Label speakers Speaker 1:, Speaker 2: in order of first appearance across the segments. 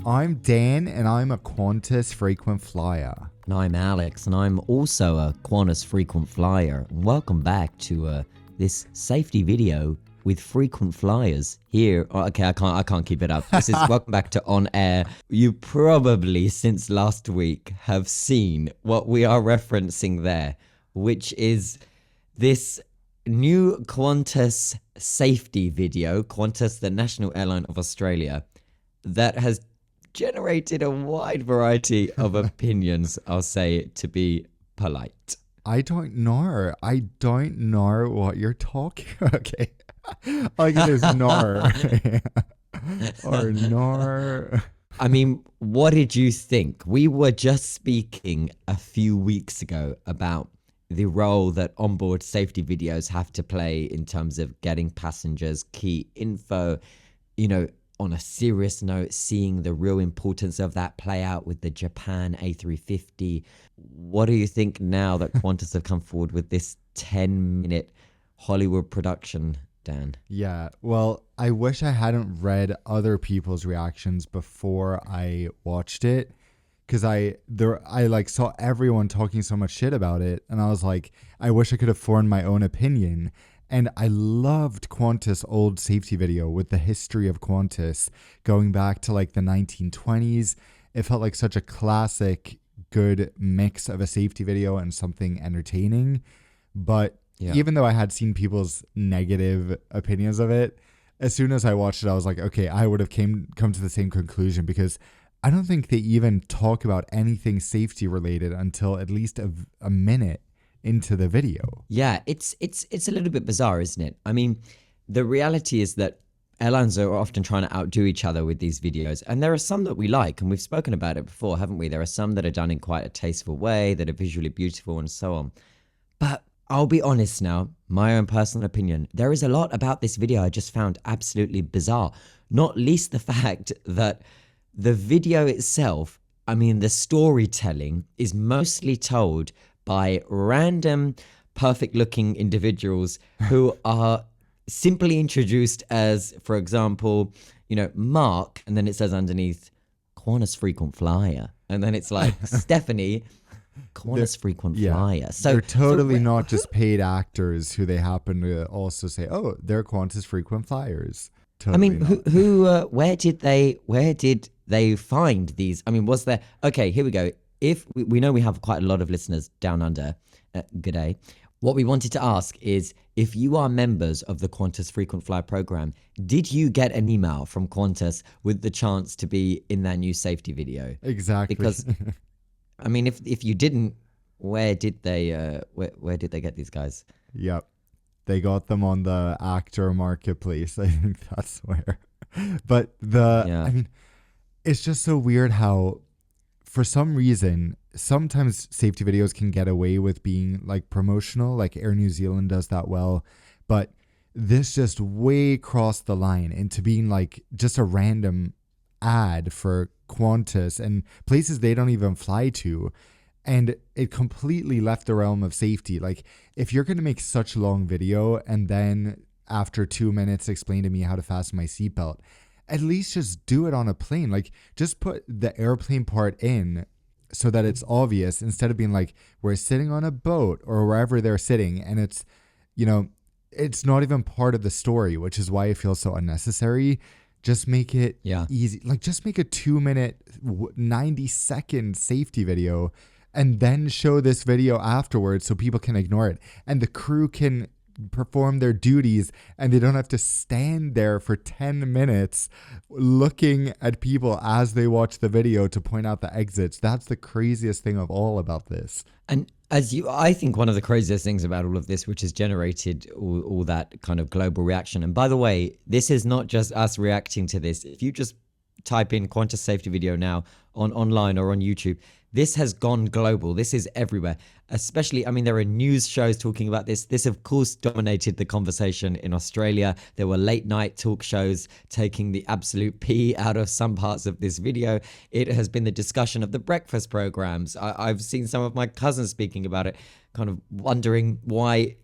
Speaker 1: I'm Dan, and I'm a Qantas frequent flyer.
Speaker 2: And I'm Alex, and I'm also a Qantas frequent flyer. And welcome back to this safety video with frequent flyers here. Oh, okay, I can't keep it up. This is welcome back to On Air. You probably since last week have seen what we are referencing there, which is this new Qantas safety video, Qantas, the national airline of Australia, that has generated a wide variety of opinions, I'll say, to be polite.
Speaker 1: I don't know what you're talking. Okay. Like it is nar. Or nar.
Speaker 2: I mean, what did you think? We were just speaking a few weeks ago about the role that onboard safety videos have to play in terms of getting passengers key info, on a serious note, seeing the real importance of that play out with the Japan A350. What do you think now that Qantas have come forward with this 10-minute Hollywood production, Dan?
Speaker 1: Yeah, well, I wish I hadn't read other people's reactions before I watched it, because I saw everyone talking so much shit about it, and I was like, I wish I could have formed my own opinion. And I loved Qantas' old safety video with the history of Qantas going back to like the 1920s. It felt like such a classic, good mix of a safety video and something entertaining. But even though I had seen people's negative opinions of it, as soon as I watched it, I was like, okay, I would have come to the same conclusion, because I don't think they even talk about anything safety related until at least a minute into the video.
Speaker 2: Yeah, it's a little bit bizarre, isn't it? I mean, the reality is that airlines are often trying to outdo each other with these videos, and there are some that we like, and we've spoken about it before, haven't we? There are some that are done in quite a tasteful way, that are visually beautiful and so on. But I'll be honest now, my own personal opinion, there is a lot about this video I just found absolutely bizarre, not least the fact that the video itself, I mean, the storytelling is mostly told by random perfect looking individuals who are simply introduced as, for example, Mark, and then it says underneath Qantas frequent flyer, and then it's like Stephanie, Qantas frequent flyer. So
Speaker 1: they're totally not just paid actors who they happen to also say, oh, they're Qantas frequent flyers. Totally.
Speaker 2: I mean, where did they find these? I mean, was there, okay, here we go. If we know we have quite a lot of listeners down under, good day. What we wanted to ask is, if you are members of the Qantas Frequent Flyer program, did you get an email from Qantas with the chance to be in their new safety video?
Speaker 1: Exactly.
Speaker 2: Because, I mean, if you didn't, where did they get these guys?
Speaker 1: Yep, they got them on the actor marketplace. I think that's where. But I mean, it's just so weird how, for some reason, sometimes safety videos can get away with being like promotional, like Air New Zealand does that well. But this just way crossed the line into being like just a random ad for Qantas and places they don't even fly to. And it completely left the realm of safety. Like, if you're going to make such a long video and then after 2 minutes explain to me how to fasten my seatbelt, at least just do it on a plane. Like, just put the airplane part in so that it's obvious, instead of being like, we're sitting on a boat or wherever they're sitting, and it's, it's not even part of the story, which is why it feels so unnecessary. Just make it easy. Like, just make a 2-minute, 90-second safety video and then show this video afterwards so people can ignore it. And the crew can perform their duties, and they don't have to stand there for 10 minutes looking at people as they watch the video to point out the exits. That's the craziest thing of all about this.
Speaker 2: And I think one of the craziest things about all of this, which has generated all that kind of global reaction. And by the way, this is not just us reacting to this. If you just type in Qantas safety video now online or on YouTube, this has gone global. This is everywhere. Especially, I mean, there are news shows talking about this. This, of course, dominated the conversation in Australia. There were late night talk shows taking the absolute pee out of some parts of this video. It has been the discussion of the breakfast programs. I've seen some of my cousins speaking about it, kind of wondering why,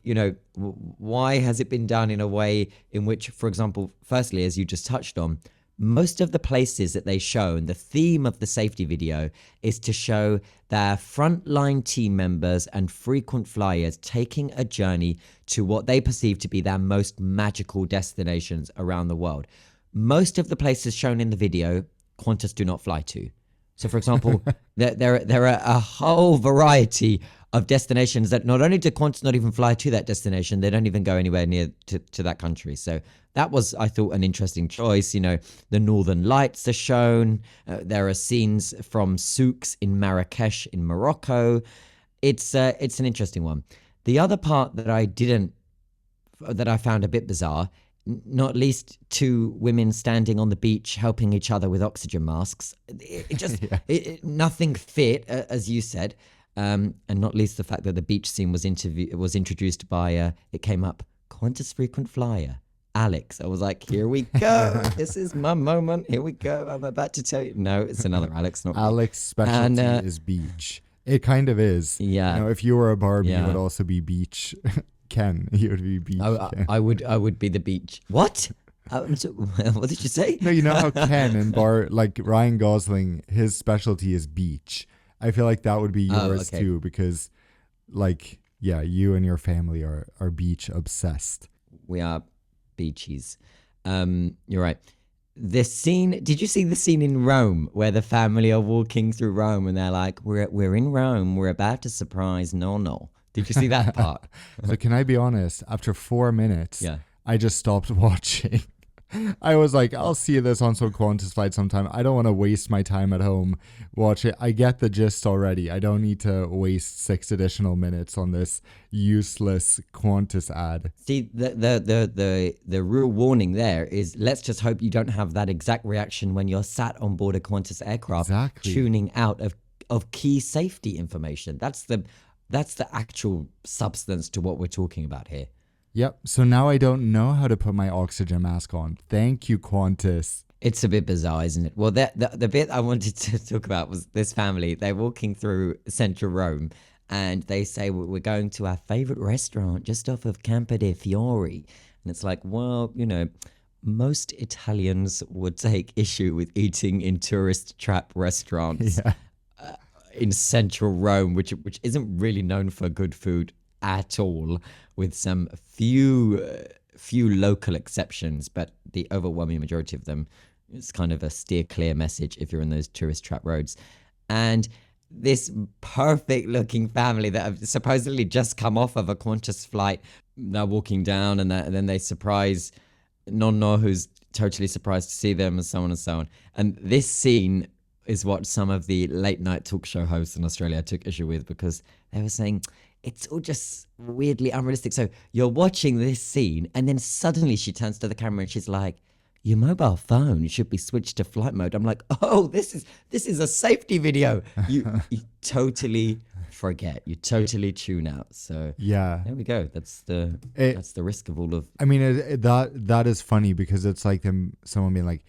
Speaker 2: why has it been done in a way in which, for example, firstly, as you just touched on, most of the places that they show, and the theme of the safety video is to show their frontline team members and frequent flyers taking a journey to what they perceive to be their most magical destinations around the world. Most of the places shown in the video, Qantas do not fly to. So, for example, there are a whole variety of destinations that not only do Qantas not even fly to that destination, they don't even go anywhere near to that country. So that was, I thought, an interesting choice. You know, the Northern Lights are shown. There are scenes from souks in Marrakesh in Morocco. It's an interesting one. The other part that I found a bit bizarre, not least two women standing on the beach helping each other with oxygen masks. It just nothing fit, as you said. And not least the fact that the beach scene was introduced by, it came up, Qantas frequent flyer, Alex. I was like, here we go. This is my moment. Here we go. I'm about to tell you. No, it's another Alex. Not
Speaker 1: Alex specialty is beach. It kind of is.
Speaker 2: Yeah.
Speaker 1: You know, if you were a Barbie, you would also be beach. Ken, you would be beach.
Speaker 2: I would be the beach. What? What did you say?
Speaker 1: No, you know how Ken and like Ryan Gosling, his specialty is beach. I feel like that would be yours too, because like, yeah, you and your family are beach obsessed.
Speaker 2: We are beachies. You're right. This scene, did you see the scene in Rome where the family are walking through Rome and they're like, we're in Rome, we're about to surprise Nono. Did you see that part?
Speaker 1: So can I be honest? After 4 minutes, I just stopped watching. I was like, I'll see this on some Qantas flight sometime. I don't want to waste my time at home. Watch it. I get the gist already. I don't need to waste 6 additional minutes on this useless Qantas ad.
Speaker 2: See, the real warning there is, let's just hope you don't have that exact reaction when you're sat on board a Qantas aircraft, tuning out of key safety information. That's the actual substance to what we're talking about here.
Speaker 1: Yep. So now I don't know how to put my oxygen mask on. Thank you, Qantas.
Speaker 2: It's a bit bizarre, isn't it? Well, the bit I wanted to talk about was this family. They're walking through central Rome and they say, we're going to our favorite restaurant just off of Campo de Fiori. And it's like, well, you know, most Italians would take issue with eating in tourist trap restaurants in central Rome, which isn't really known for good food at all, with some few local exceptions, but the overwhelming majority of them, it's kind of a steer clear message if you're in those tourist trap roads. And this perfect looking family that have supposedly just come off of a Qantas flight, they're walking down and then they surprise Nonno, who's totally surprised to see them, and so on and so on. And this scene is what some of the late night talk show hosts in Australia took issue with, because they were saying, it's all just weirdly unrealistic. So you're watching this scene and then suddenly she turns to the camera and she's like, your mobile phone should be switched to flight mode. I'm like, oh, this is a safety video. You totally forget. You totally tune out. So
Speaker 1: yeah,
Speaker 2: there we go. That's the risk of all of.
Speaker 1: I mean, that is funny, because it's like someone being like,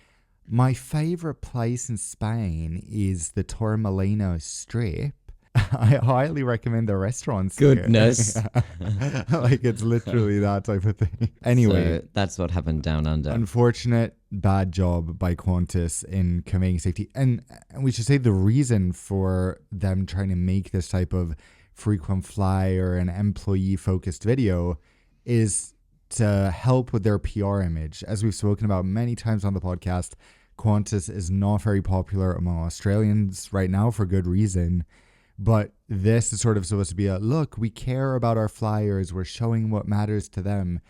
Speaker 1: my favorite place in Spain is the Torremolino Strip. I highly recommend the restaurants.
Speaker 2: Goodness.
Speaker 1: Like, it's literally that type of thing. Anyway.
Speaker 2: So that's what happened down under.
Speaker 1: Unfortunate, bad job by Qantas in conveying safety. And we should say the reason for them trying to make this type of frequent flyer and employee-focused video is to help with their PR image. As we've spoken about many times on the podcast, Qantas is not very popular among Australians right now for good reason. But this is sort of supposed to be look, we care about our flyers, we're showing what matters to them,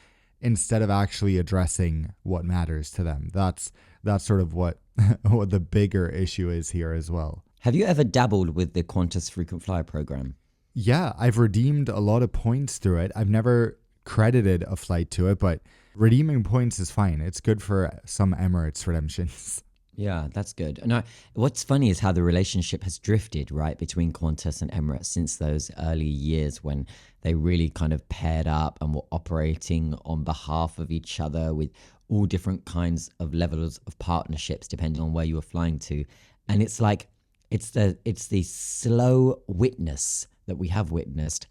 Speaker 1: instead of actually addressing what matters to them. That's sort of what the bigger issue is here as well.
Speaker 2: Have you ever dabbled with the Qantas frequent flyer program?
Speaker 1: Yeah, I've redeemed a lot of points through it. I've never credited a flight to it, but redeeming points is fine. It's good for some Emirates redemptions.
Speaker 2: Yeah, that's good. And what's funny is how the relationship has drifted, right, between Qantas and Emirates since those early years when they really kind of paired up and were operating on behalf of each other with all different kinds of levels of partnerships depending on where you were flying to. And it's like, it's the slow witness that we have witnessed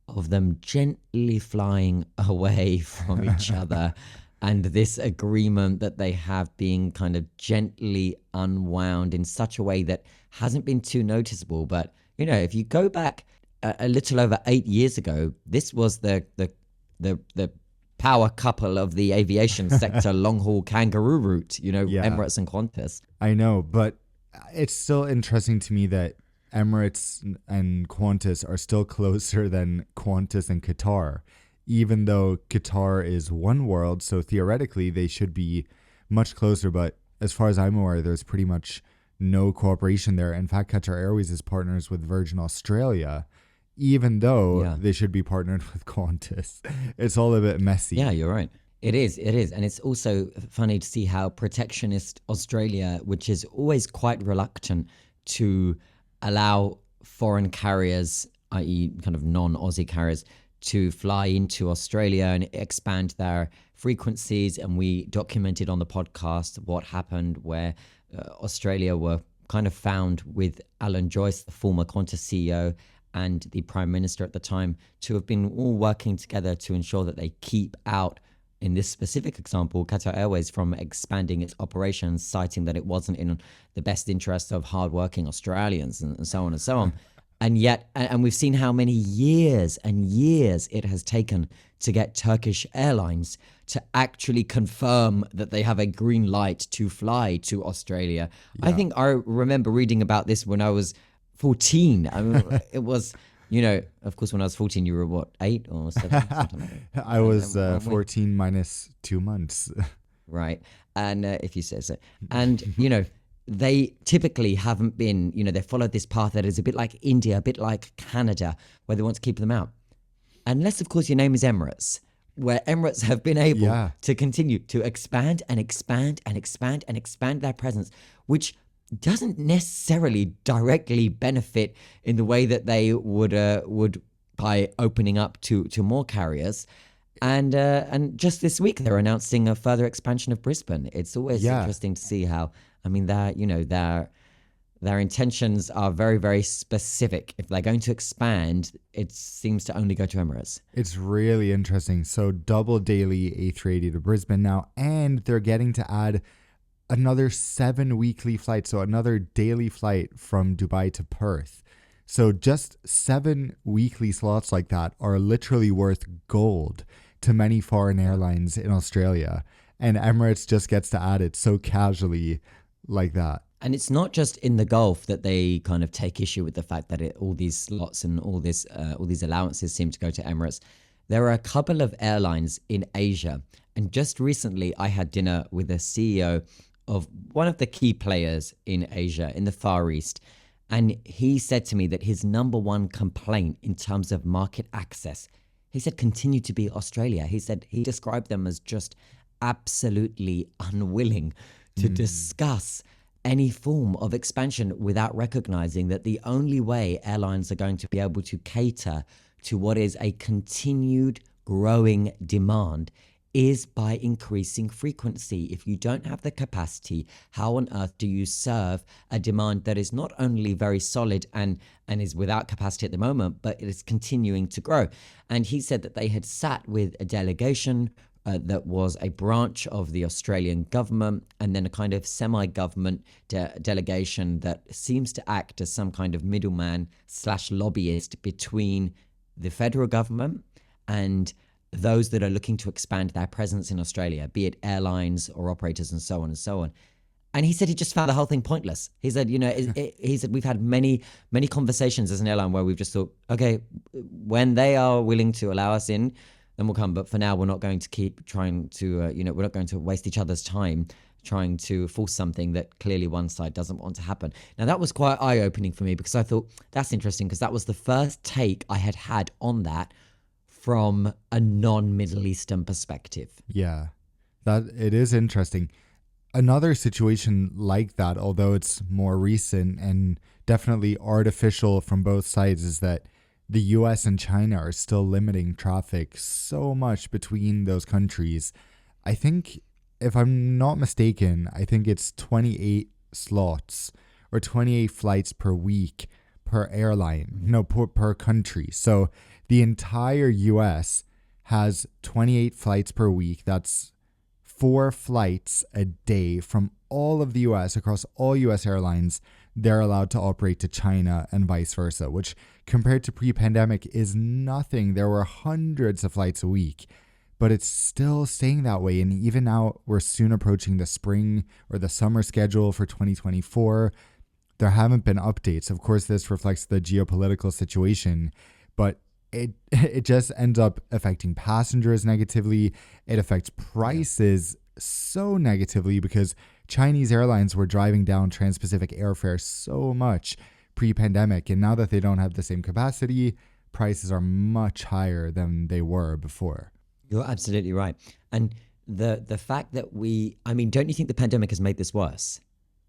Speaker 2: of them gently flying away from each other. and this agreement that they have being kind of gently unwound in such a way that hasn't been too noticeable. But, if you go back a little over 8 years ago, this was the power couple of the aviation sector long haul kangaroo route, Emirates and Qantas.
Speaker 1: I know, but it's still interesting to me that Emirates and Qantas are still closer than Qantas and Qatar, even though Qatar is one world, so theoretically they should be much closer. But as far as I'm aware, there's pretty much no cooperation there. In fact, Qatar Airways is partners with Virgin Australia, even though they should be partnered with Qantas. It's all a bit messy.
Speaker 2: Yeah, you're right. It is. And it's also funny to see how protectionist Australia, which is always quite reluctant to allow foreign carriers, i.e. kind of non-Aussie carriers, to fly into Australia and expand their frequencies. And we documented on the podcast what happened where Australia were kind of found with Alan Joyce, the former Qantas CEO, and the Prime Minister at the time, to have been all working together to ensure that they keep out, in this specific example, Qatar Airways from expanding its operations, citing that it wasn't in the best interest of hardworking Australians and so on and so on. And yet, and we've seen how many years and years it has taken to get Turkish Airlines to actually confirm that they have a green light to fly to Australia. Yeah. I think I remember reading about this when I was 14. I mean, it was, of course, when I was 14, you were what, 8 or 7?
Speaker 1: I was 14 minus 2 months.
Speaker 2: Right. And if you say so. And, they typically haven't been, they followed this path that is a bit like India, a bit like Canada, where they want to keep them out. Unless, of course, your name is Emirates, where Emirates have been able to continue to expand and expand and expand and expand their presence, which doesn't necessarily directly benefit in the way that they would by opening up to more carriers. And just this week, they're announcing a further expansion of Brisbane. It's always interesting to see how, their intentions are very, very specific. If they're going to expand, it seems to only go to Emirates.
Speaker 1: It's really interesting. So double daily A380 to Brisbane now, and they're getting to add another 7 weekly flights, so another daily flight from Dubai to Perth. So just 7 weekly slots like that are literally worth gold to many foreign airlines in Australia. And Emirates just gets to add it so casually like that.
Speaker 2: And it's not just in the Gulf that they kind of take issue with the fact that all these slots and all these allowances seem to go to Emirates. There are a couple of airlines in Asia. And just recently, I had dinner with a CEO of one of the key players in Asia, in the Far East. And he said to me that his number one complaint in terms of market access, he said, continued to be Australia. He said he described them as just absolutely unwilling to discuss any form of expansion without recognizing that the only way airlines are going to be able to cater to what is a continued growing demand is by increasing frequency. If you don't have the capacity, how on earth do you serve a demand that is not only very solid and is without capacity at the moment, but it is continuing to grow? And he said that they had sat with a delegation that was a branch of the Australian government, and then a kind of semi-government delegation that seems to act as some kind of middleman / lobbyist between the federal government and those that are looking to expand their presence in Australia, be it airlines or operators and so on and so on. And he said he just found the whole thing pointless. He said, he said, we've had many, many conversations as an airline where we've just thought, okay, when they are willing to allow us in, then we'll come. But for now, we're not going to keep trying to, we're not going to waste each other's time trying to force something that clearly one side doesn't want to happen. Now, that was quite eye-opening for me because I thought, that's interesting, because that was the first take I had on that from a non-Middle Eastern perspective.
Speaker 1: Yeah, that it is interesting. Another situation like that, although it's more recent and definitely artificial from both sides, is that the US and China are still limiting traffic so much between those countries. I think, if I'm not mistaken, I think it's 28 slots or 28 flights per week per airline, no, per country. So the entire US has 28 flights per week. That's 4 flights a day from all of the US, across all US airlines, they're allowed to operate to China and vice versa, which compared to pre-pandemic is nothing. There were hundreds of flights a week, but it's still staying that way. And even now, we're soon approaching the spring or the summer schedule for 2024. There haven't been updates. Of course, this reflects the geopolitical situation, but it just ends up affecting passengers negatively. It affects prices so negatively because Chinese airlines were driving down trans-Pacific airfare so much pre-pandemic, and now that they don't have the same capacity, prices are much higher than they were before.
Speaker 2: You're absolutely right. And the fact that don't you think the pandemic has made this worse?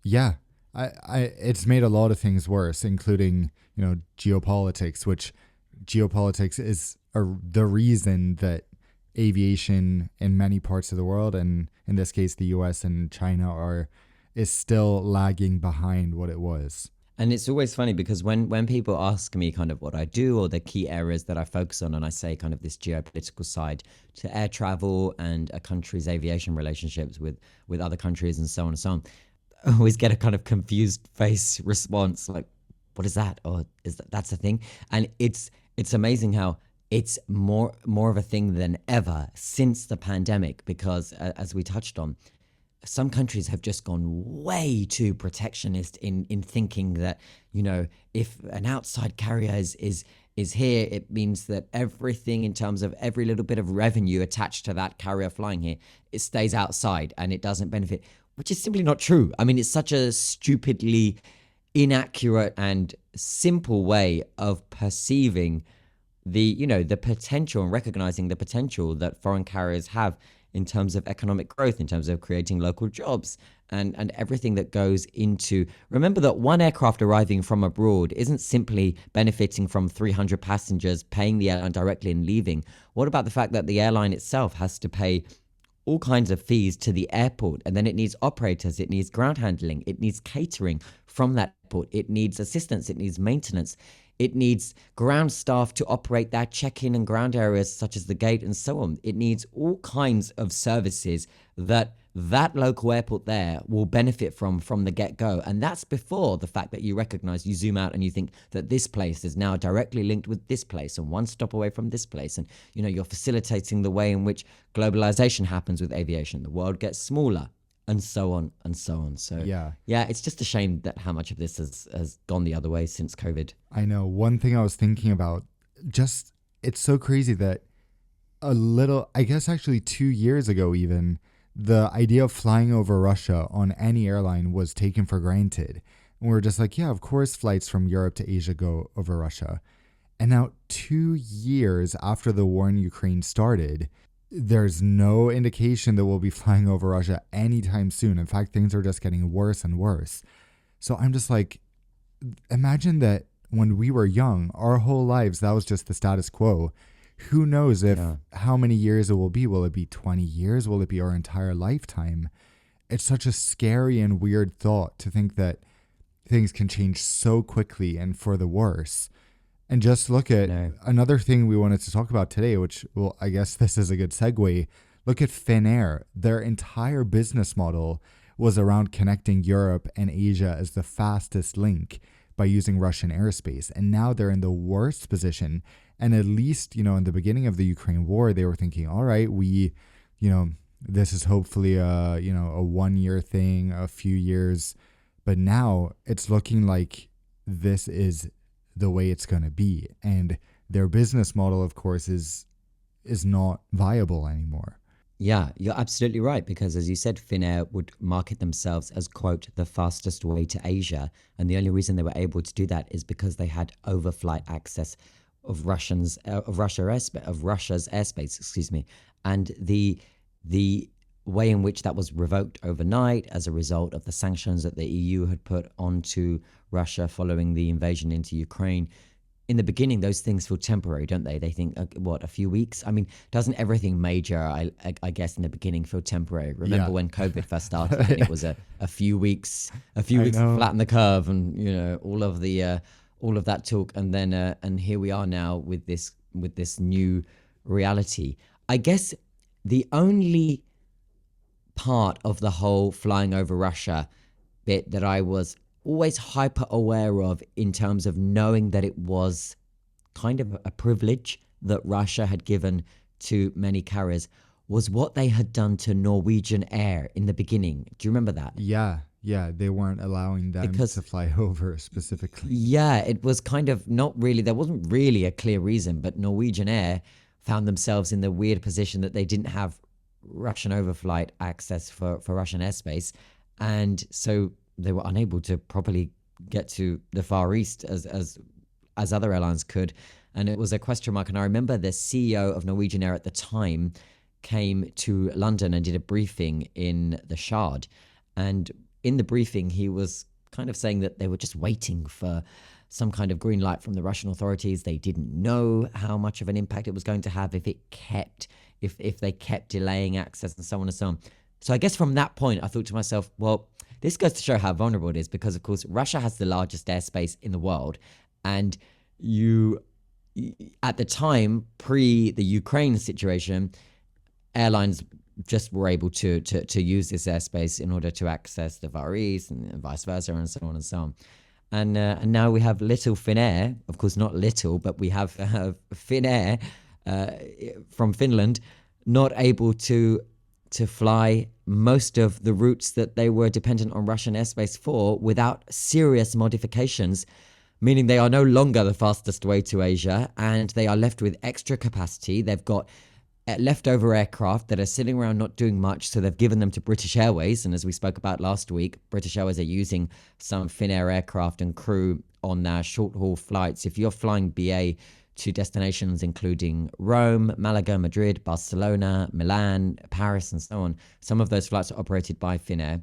Speaker 1: Yeah. It's made a lot of things worse, including, geopolitics, which geopolitics is the reason that aviation in many parts of the world, and in this case the US and China, is still lagging behind what it was.
Speaker 2: And it's always funny because when people ask me kind of what I do or the key areas that I focus on, and I say kind of this geopolitical side to air travel and a country's aviation relationships with other countries and so on and so on, I always get a kind of confused face response like, what is that? Or that's a thing? And it's amazing how it's more of a thing than ever since the pandemic, because as we touched on, some countries have just gone way too protectionist in thinking that, if an outside carrier is here, it means that everything in terms of every little bit of revenue attached to that carrier flying here, it stays outside and it doesn't benefit, which is simply not true. I mean, it's such a stupidly inaccurate and simple way of perceiving the potential and recognizing the potential that foreign carriers have in terms of economic growth, in terms of creating local jobs and everything that goes into. Remember that one aircraft arriving from abroad isn't simply benefiting from 300 passengers paying the airline directly and leaving. What about the fact that the airline itself has to pay all kinds of fees to the airport, and then it needs operators, it needs ground handling, it needs catering from that airport, it needs assistance, it needs maintenance, it needs ground staff to operate that check-in and ground areas such as the gate and so on. It needs all kinds of services that local airport there will benefit from the get-go. And that's before the fact that you recognize, you zoom out and you think that this place is now directly linked with this place and one stop away from this place. And, you're facilitating the way in which globalization happens with aviation. The world gets smaller and so on and so on. So yeah, it's just a shame that how much of this has gone the other way since COVID.
Speaker 1: I know. One thing I was thinking about, it's so crazy that I guess actually 2 years ago even, the idea of flying over Russia on any airline was taken for granted. And we're just like, yeah, of course flights from Europe to Asia go over Russia. And now 2 years after the war in Ukraine started, there's no indication that we'll be flying over Russia anytime soon. In fact, things are just getting worse and worse. So I'm just like, imagine that when we were young, our whole lives, that was just the status quo. Who knows how many years it will be? Will it be 20 years? Will it be our entire lifetime? It's such a scary and weird thought to think that things can change so quickly and for the worse. And just look at another thing we wanted to talk about today, which, well, I guess this is a good segue. Look at Finnair. Their entire business model was around connecting Europe and Asia as the fastest link by using Russian airspace. And now they're in the worst position. And at least, in the beginning of the Ukraine war, they were thinking, all right, this is hopefully a 1 year thing, a few years. But now it's looking like this is the way it's going to be. And their business model, of course, is not viable anymore.
Speaker 2: Yeah, you're absolutely right. Because as you said, Finnair would market themselves as, quote, the fastest way to Asia. And the only reason they were able to do that is because they had overflight access of Russia's airspace, and the way in which that was revoked overnight as a result of the sanctions that the EU had put onto Russia following the invasion into Ukraine. In the beginning, those things feel temporary, don't they? They think, a few weeks? I mean, doesn't everything major, I guess, in the beginning feel temporary? Remember when COVID first started and it was a few weeks to flatten the curve and, all of that talk. And then, and here we are now with this new reality. I guess the only part of the whole flying over Russia bit that I was always hyper aware of, in terms of knowing that it was kind of a privilege that Russia had given to many carriers, was what they had done to Norwegian Air in the beginning. Do you remember that?
Speaker 1: Yeah, they weren't allowing them to fly over specifically.
Speaker 2: Yeah, it was kind of not really, there wasn't really a clear reason, but Norwegian Air found themselves in the weird position that they didn't have Russian overflight access for Russian airspace. And so they were unable to properly get to the Far East as other airlines could. And it was a question mark. And I remember the CEO of Norwegian Air at the time came to London and did a briefing in the Shard. And in the briefing, he was kind of saying that they were just waiting for some kind of green light from the Russian authorities. They didn't know how much of an impact it was going to have if they kept delaying access and so on and so on. So I guess from that point, I thought to myself, well, this goes to show how vulnerable it is, because of course Russia has the largest airspace in the world, and at the time, pre the Ukraine situation, airlines just were able to use this airspace in order to access the Far East and vice versa, and so on and so on. And now we have little Finnair, of course not little, but we have Finnair from Finland, not able to fly most of the routes that they were dependent on Russian airspace for without serious modifications, meaning they are no longer the fastest way to Asia, and they are left with extra capacity. They've got leftover aircraft that are sitting around not doing much, so they've given them to British Airways. And as we spoke about last week, British Airways are using some Finnair aircraft and crew on their short-haul flights. If you're flying BA to destinations including Rome, Malaga, Madrid, Barcelona, Milan, Paris, and so on, some of those flights are operated by Finnair.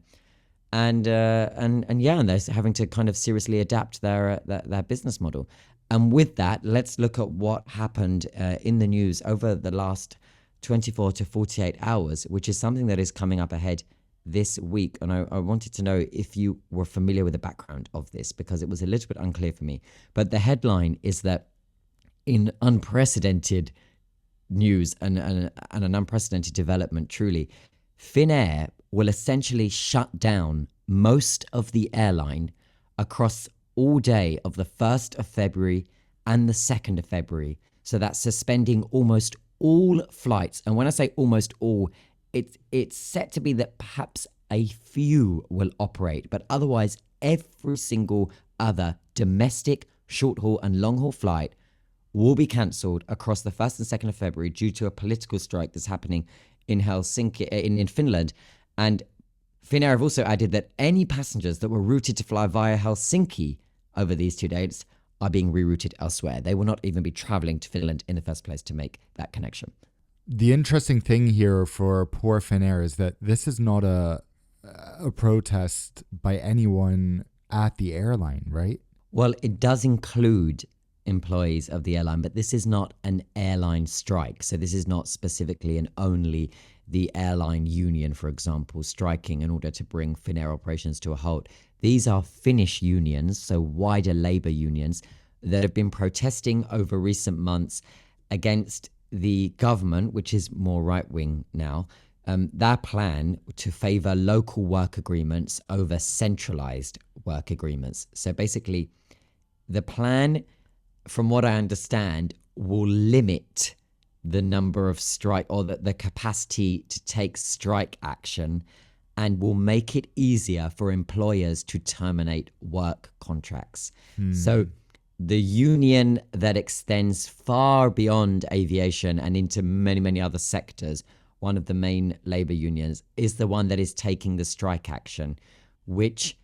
Speaker 2: And they're having to kind of seriously adapt their business model. And with that, let's look at what happened in the news over the last 24 to 48 hours, which is something that is coming up ahead this week. And I wanted to know if you were familiar with the background of this, because it was a little bit unclear for me. But the headline is that in unprecedented news and an unprecedented development, truly, Finnair will essentially shut down most of the airline across all day of the 1st of February and the 2nd of February. So that's suspending almost all flights. And when I say almost all, it's set to be that perhaps a few will operate, but otherwise every single other domestic, short-haul and long-haul flight will be cancelled across the 1st and 2nd of February due to a political strike that's happening in Helsinki, in Finland. And Finnair have also added that any passengers that were routed to fly via Helsinki over these 2 dates are being rerouted elsewhere. They will not even be traveling to Finland in the first place to make that connection.
Speaker 1: The interesting thing here for poor Finnair is that this is not a protest by anyone at the airline, right?
Speaker 2: Well, it does include employees of the airline, but this is not an airline strike. So this is not specifically and only the airline union, for example, striking in order to bring Finnair operations to a halt. These are Finnish unions, so wider labour unions, that have been protesting over recent months against the government, which is more right-wing now, their plan to favour local work agreements over centralised work agreements. So basically, the plan, from what I understand, will limit the number of strike, or the capacity to take strike action, and will make it easier for employers to terminate work contracts. So the union that extends far beyond aviation and into many, many other sectors, one of the main labour unions, is the one that is taking the strike action, which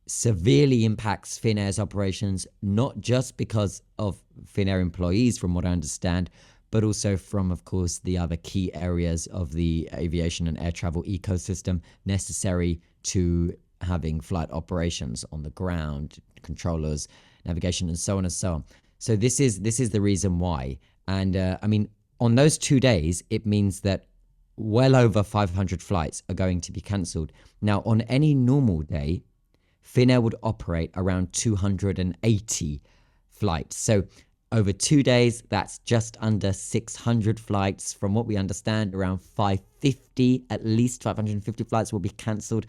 Speaker 2: severely impacts Finnair's operations, not just because of Finnair employees, from what I understand, but also from, of course, the other key areas of the aviation and air travel ecosystem necessary to having flight operations on the ground, controllers, navigation, and so on and so on. So this is the reason why. And on those 2 days, it means that well over 500 flights are going to be cancelled. Now, on any normal day, Finnair would operate around 280 flights. So Over 2 days, that's just under 600 flights. From what we understand, around 550, at least 550 flights will be cancelled.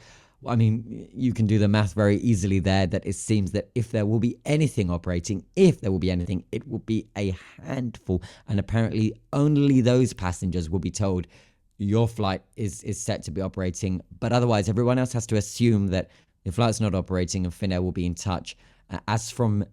Speaker 2: I mean, you can do the math very easily there, that it seems that if there will be anything operating, it will be a handful. And apparently only those passengers will be told your flight is set to be operating. But otherwise, everyone else has to assume that your flight's not operating and Finnair will be in touch. As from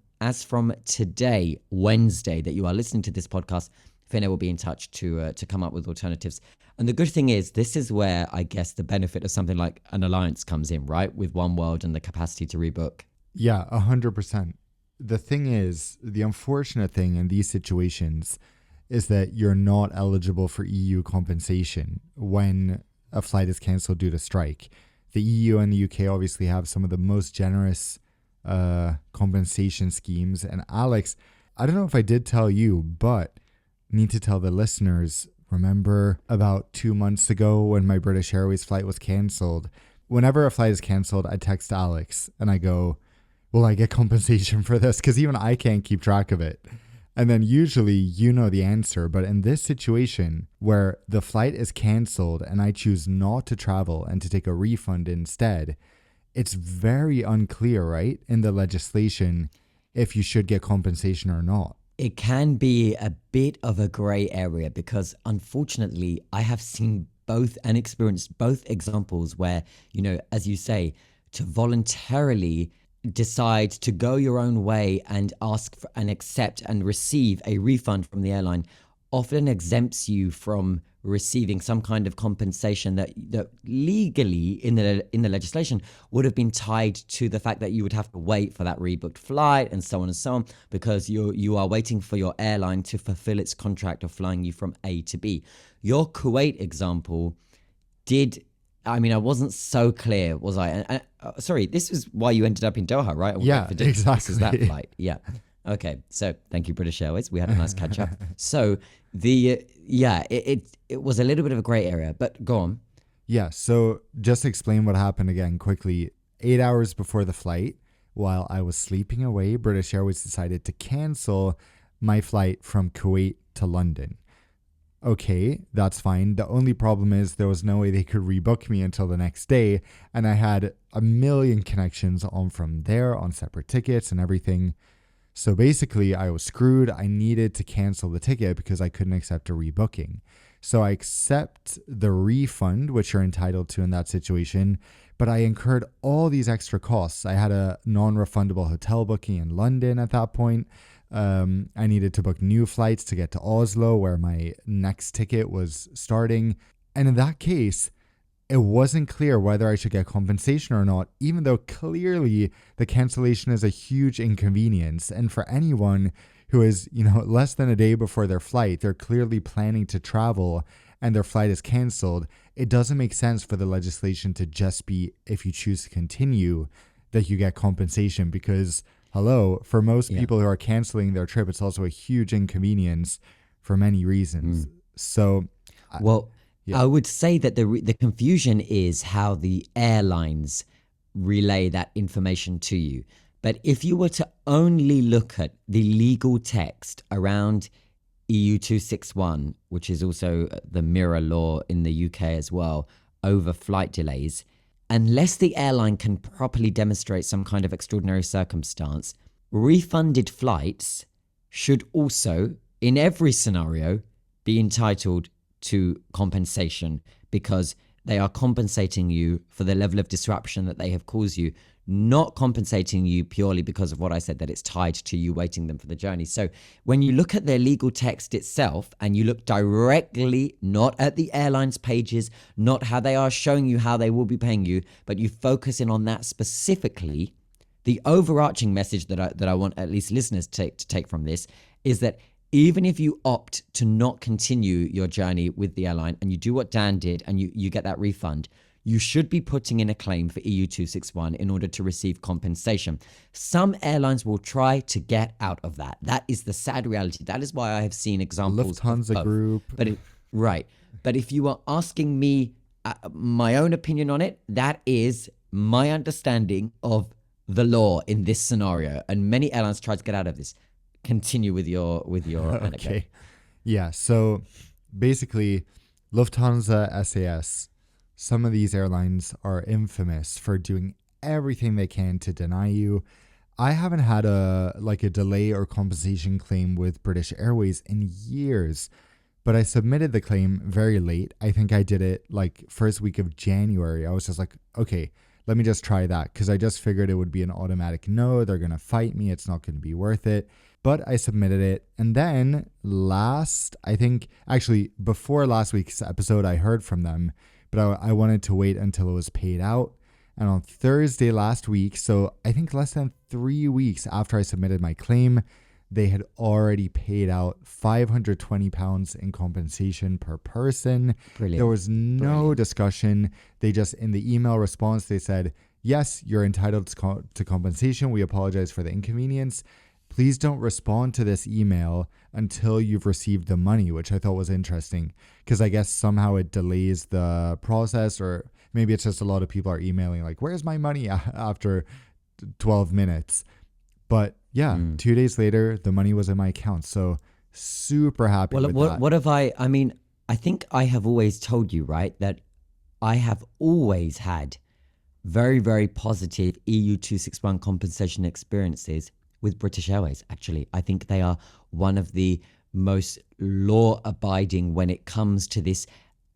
Speaker 2: today, Wednesday, that you are listening to this podcast, Finnair will be in touch to come up with alternatives. And the good thing is, this is where I guess the benefit of something like an alliance comes in, right? With oneworld and the capacity to rebook.
Speaker 1: Yeah, 100%. The thing is, the unfortunate thing in these situations is that you're not eligible for EU compensation when a flight is cancelled due to strike. The EU and the UK obviously have some of the most generous compensation schemes. And Alex, I don't know if I did tell you, but need to tell the listeners, remember about 2 months ago when my British Airways flight was cancelled? Whenever a flight is cancelled, I text Alex and I go, will I get compensation for this? Because even I can't keep track of it. And then usually you know the answer. But in this situation where the flight is cancelled and I choose not to travel and to take a refund instead, it's very unclear, right, in the legislation if you should get compensation or not.
Speaker 2: It can be a bit of a grey area because unfortunately I have seen both and experienced both examples where, you know, as you say, to voluntarily decide to go your own way and ask for and accept and receive a refund from the airline often exempts you from receiving some kind of compensation that legally in the legislation would have been tied to the fact that you would have to wait for that rebooked flight and so on because you are waiting for your airline to fulfill its contract of flying you from A to B. Your Kuwait example I wasn't so clear, was I? And sorry, this is why you ended up in Doha, right?
Speaker 1: Yeah, exactly.
Speaker 2: This is that flight. Yeah. Okay. So thank you, British Airways. We had a nice catch up. So it was a little bit of a grey area, but go on.
Speaker 1: Yeah. So just explain what happened again quickly. 8 hours before the flight, while I was sleeping away, British Airways decided to cancel my flight from Kuwait to London. Okay, that's fine. The only problem is there was no way they could rebook me until the next day. And I had a million connections on from there on separate tickets and everything. So basically I was screwed. I needed to cancel the ticket because I couldn't accept a rebooking. So I accept the refund, which you're entitled to in that situation, but I incurred all these extra costs. I had a non-refundable hotel booking in London at that point. I needed to book new flights to get to Oslo, where my next ticket was starting. And in that case, it wasn't clear whether I should get compensation or not, even though clearly the cancellation is a huge inconvenience. And for anyone who is, less than a day before their flight, they're clearly planning to travel and their flight is canceled. It doesn't make sense for the legislation to just be, if you choose to continue, that you get compensation because for most people who are canceling their trip, it's also a huge inconvenience for many reasons. So,
Speaker 2: I would say that the confusion is how the airlines relay that information to you. But if you were to only look at the legal text around EU261, which is also the mirror law in the UK as well, over flight delays, unless the airline can properly demonstrate some kind of extraordinary circumstance, refunded flights should also, in every scenario, be entitled to compensation because they are compensating you for the level of disruption that they have caused you, not compensating you purely because of what I said, that it's tied to you waiting them for the journey. So when you look at their legal text itself and you look directly, not at the airlines pages, not how they are showing you how they will be paying you, but you focus in on that specifically, the overarching message that I want at least listeners to take from this is that even if you opt to not continue your journey with the airline and you do what Dan did and you get that refund, you should be putting in a claim for EU261 in order to receive compensation. Some airlines will try to get out of that. That is the sad reality. That is why I have seen examples
Speaker 1: Lufthansa Group.
Speaker 2: Right. But if you are asking me my own opinion on it, that is my understanding of the law in this scenario. And many airlines try to get out of this. continue with your anecdote.
Speaker 1: Okay. Yeah. So basically, Lufthansa, SAS, some of these airlines are infamous for doing everything they can to deny you. I haven't had a delay or compensation claim with British Airways in years, but I submitted the claim very late. I think I did it like first week of January. I was just like, okay, let me just try that, because I just figured it would be an automatic no. They're going to fight me. It's not going to be worth it. But I submitted it. And then before last week's episode, I heard from them, but I wanted to wait until it was paid out. And on Thursday last week, so I think less than 3 weeks after I submitted my claim, they had already paid out £520 in compensation per person.
Speaker 2: Brilliant.
Speaker 1: There was no discussion. They just, in the email response, they said, yes, you're entitled to compensation. We apologize for the inconvenience. Please don't respond to this email until you've received the money, which I thought was interesting, because I guess somehow it delays the process, or maybe it's just a lot of people are emailing like, where's my money after 12 minutes. But yeah, 2 days later, the money was in my account. So super happy with that.
Speaker 2: What have I think I have always told you, right, that I have always had very, very positive EU261 compensation experiences with British Airways. Actually, I think they are one of the most law-abiding when it comes to this.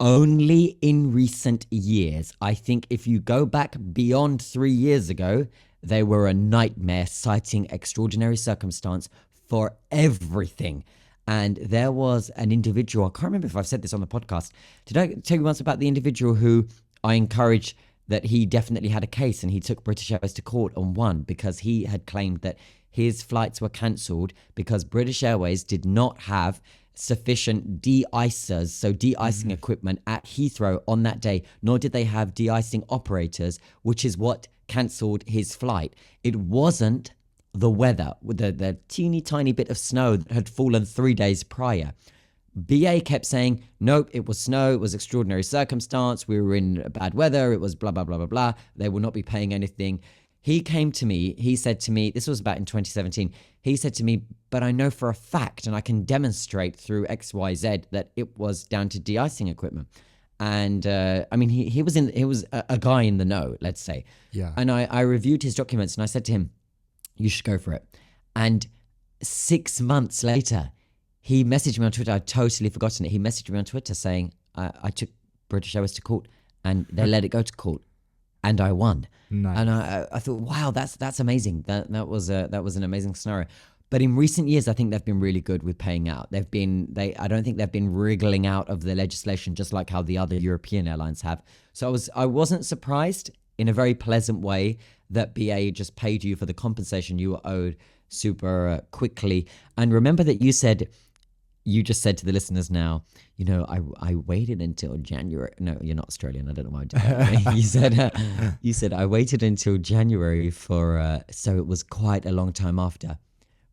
Speaker 2: Only in recent years, I think if you go back beyond 3 years ago, they were a nightmare, citing extraordinary circumstance for everything. And there was an individual, I can't remember if I've said this on the podcast. Did I tell you once about the individual who I encouraged that he definitely had a case, and he took British Airways to court and won because he had claimed that his flights were cancelled because British Airways did not have sufficient de-icers, so de-icing equipment at Heathrow on that day, nor did they have de-icing operators, which is what cancelled his flight. It wasn't the weather, the teeny tiny bit of snow that had fallen 3 days prior. BA kept saying, nope, it was snow, it was extraordinary circumstance, we were in bad weather, it was blah, blah, blah, blah, blah, they will not be paying anything. He came to me, he said to me, this was back in 2017, he said to me, but I know for a fact, and I can demonstrate through XYZ that it was down to de-icing equipment. And I mean, he was a guy in the know, let's say.
Speaker 1: Yeah.
Speaker 2: And I reviewed his documents and I said to him, you should go for it. And 6 months later, he messaged me on Twitter. I'd totally forgotten it. He messaged me on Twitter saying, I took British Airways to court and they let it go to court and I won.
Speaker 1: Nice.
Speaker 2: And I thought, wow, that's amazing. That was an amazing scenario. But in recent years, I think they've been really good with paying out. I don't think they've been wriggling out of the legislation, just like how the other European airlines have. So I wasn't surprised, in a very pleasant way, that BA just paid you for the compensation you were owed super quickly. And remember that you just said to the listeners now, I waited until January. No, you're not Australian. I don't know why I did that. You said I waited until January so it was quite a long time after.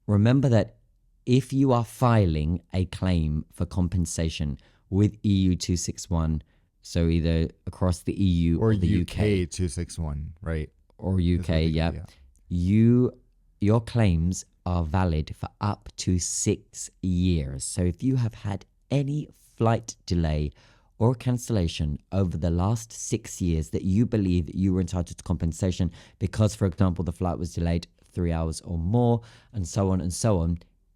Speaker 2: Remember that if you are filing a claim for compensation with EU261, so either across the EU or the UK
Speaker 1: 261, right?
Speaker 2: Or UK, yeah. Your claims are valid for up to 6 years. So if you have had any flight delay or cancellation over the last 6 years that you believe you were entitled to compensation because, for example, the flight was delayed 3 hours or more, and so on,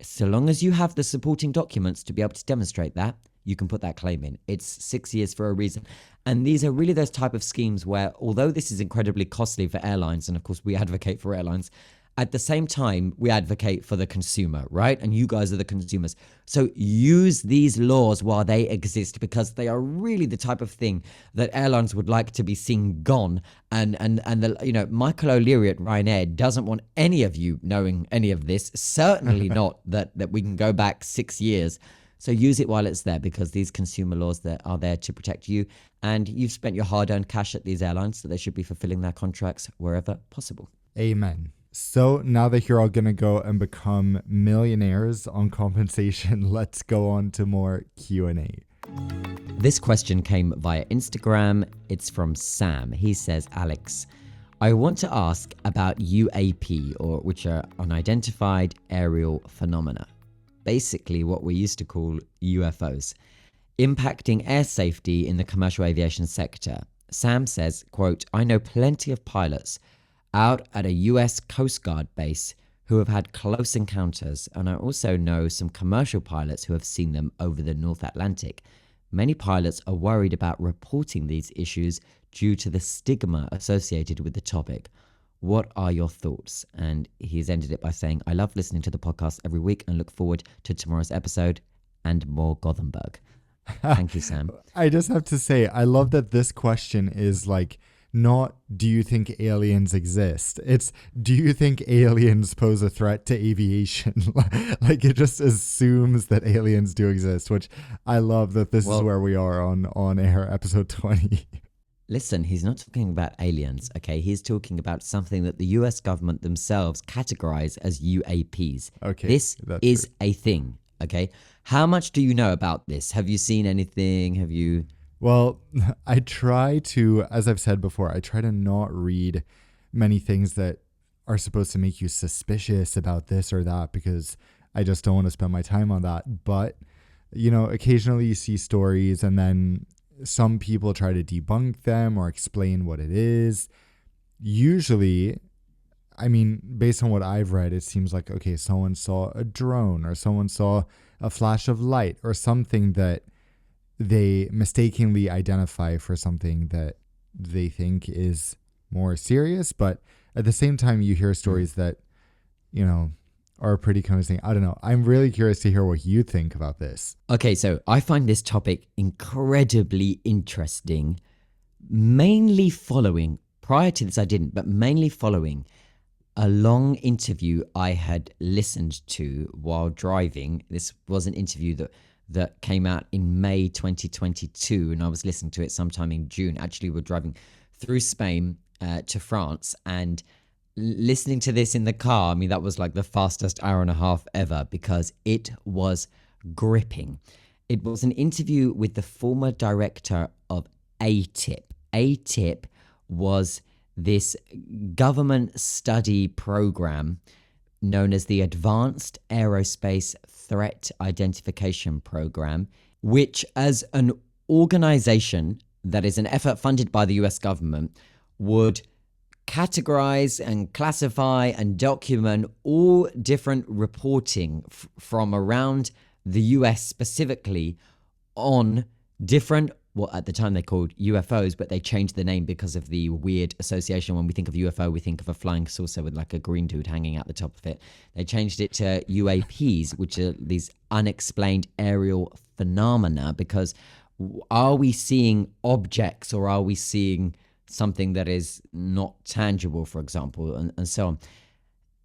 Speaker 2: so long as you have the supporting documents to be able to demonstrate that, you can put that claim in. It's 6 years for a reason. And these are really those type of schemes where, although this is incredibly costly for airlines, and of course we advocate for airlines, at the same time, we advocate for the consumer, right? And you guys are the consumers. So use these laws while they exist, because they are really the type of thing that airlines would like to be seen gone. And Michael O'Leary at Ryanair doesn't want any of you knowing any of this. Certainly not that we can go back 6 years. So use it while it's there, because these consumer laws that are there to protect you. And you've spent your hard-earned cash at these airlines, so they should be fulfilling their contracts wherever possible.
Speaker 1: Amen. So now that you're all going to go and become millionaires on compensation, let's go on to more Q&A.
Speaker 2: This question came via Instagram. It's from Sam. He says, Alex, I want to ask about UAP, or which are unidentified aerial phenomena. Basically what we used to call UFOs, impacting air safety in the commercial aviation sector. Sam says, quote, I know plenty of pilots out at a US Coast Guard base who have had close encounters, and I also know some commercial pilots who have seen them over the North Atlantic. Many pilots are worried about reporting these issues due to the stigma associated with the topic. What are your thoughts? And he's ended it by saying, I love listening to the podcast every week and look forward to tomorrow's episode and more Gothenburg. Thank you, Sam.
Speaker 1: I just have to say, I love that this question is like, not do you think aliens exist? It's do you think aliens pose a threat to aviation? Like it just assumes that aliens do exist, which I love that this is where we are on air episode 20.
Speaker 2: Listen, he's not talking about aliens, okay? He's talking about something that the US government themselves categorize as UAPs. Okay. This is a thing, okay? How much do you know about this? Have you seen anything? Have you...
Speaker 1: Well, I try to, as I've said before, I try to not read many things that are supposed to make you suspicious about this or that because I just don't want to spend my time on that. But, you know, occasionally you see stories and then some people try to debunk them or explain what it is. Usually, I mean, based on what I've read, it seems like, okay, someone saw a drone or someone saw a flash of light or something that they mistakenly identify for something that they think is more serious. But at the same time, you hear stories that, you know, are pretty convincing. I don't know. I'm really curious to hear what you think about this.
Speaker 2: Okay, so I find this topic incredibly interesting, mainly following, prior to this I didn't, but mainly following a long interview I had listened to while driving. This was an interview that came out in May 2022, and I was listening to it sometime in June. Actually, we're driving through Spain to France, and listening to this in the car, I mean, that was like the fastest hour and a half ever because it was gripping. It was an interview with the former director of Atip. Atip was this government study program known as the Advanced Aerospace Threat Identification Program, which as an organization that is an effort funded by the US government would categorize and classify and document all different reporting from around the US specifically on different, well, at the time they called UFOs, but they changed the name because of the weird association. When we think of UFO, we think of a flying saucer with like a green dude hanging out the top of it. They changed it to UAPs, which are these unexplained aerial phenomena, because are we seeing objects or are we seeing something that is not tangible, for example, and so on.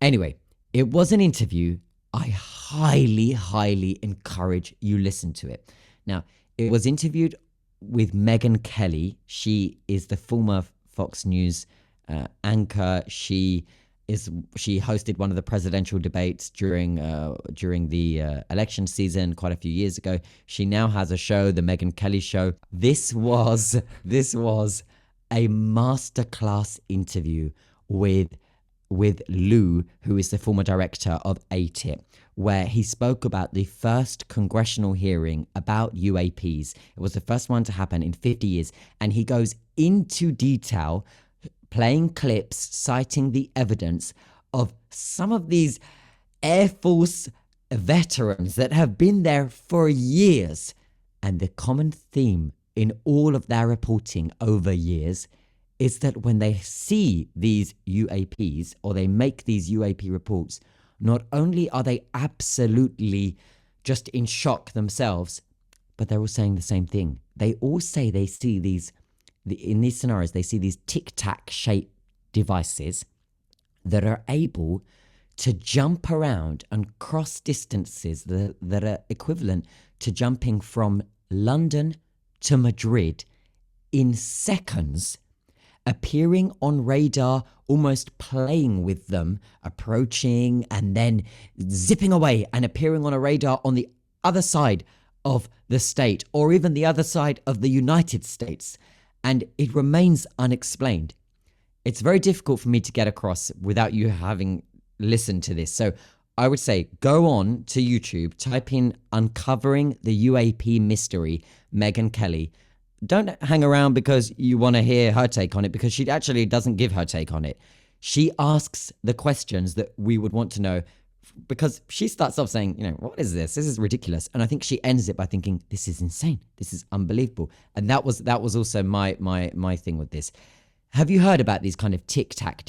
Speaker 2: Anyway, it was an interview. I highly, highly encourage you listen to it. Now, it was interviewed with Megyn Kelly. She is the former Fox News anchor. She hosted one of the presidential debates during the election season quite a few years ago. She now has a show, the Megyn Kelly Show. This was a masterclass interview with Lou, who is the former director of ATIP, where he spoke about the first congressional hearing about UAPs. It was the first one to happen in 50 years. And he goes into detail, playing clips, citing the evidence of some of these Air Force veterans that have been there for years. And the common theme in all of their reporting over years is that when they see these UAPs or they make these UAP reports, not only are they absolutely just in shock themselves, but they're all saying the same thing. They all say they see in these scenarios, they see these tic-tac shaped devices that are able to jump around and cross distances that are equivalent to jumping from London to Madrid in seconds, appearing on radar, almost playing with them, approaching and then zipping away and appearing on a radar on the other side of the state or even the other side of the United States. And it remains unexplained. it's very difficult for me to get across without you having listened to this. So I would say go on to YouTube, type in Uncovering the UAP Mystery, Megyn Kelly. Don't hang around because you want to hear her take on it, because she actually doesn't give her take on it. She asks the questions that we would want to know, because she starts off saying, what is this? This is ridiculous. And I think she ends it by thinking, this is insane. This is unbelievable. And that was also my thing with this. Have you heard about these kind of tic-tac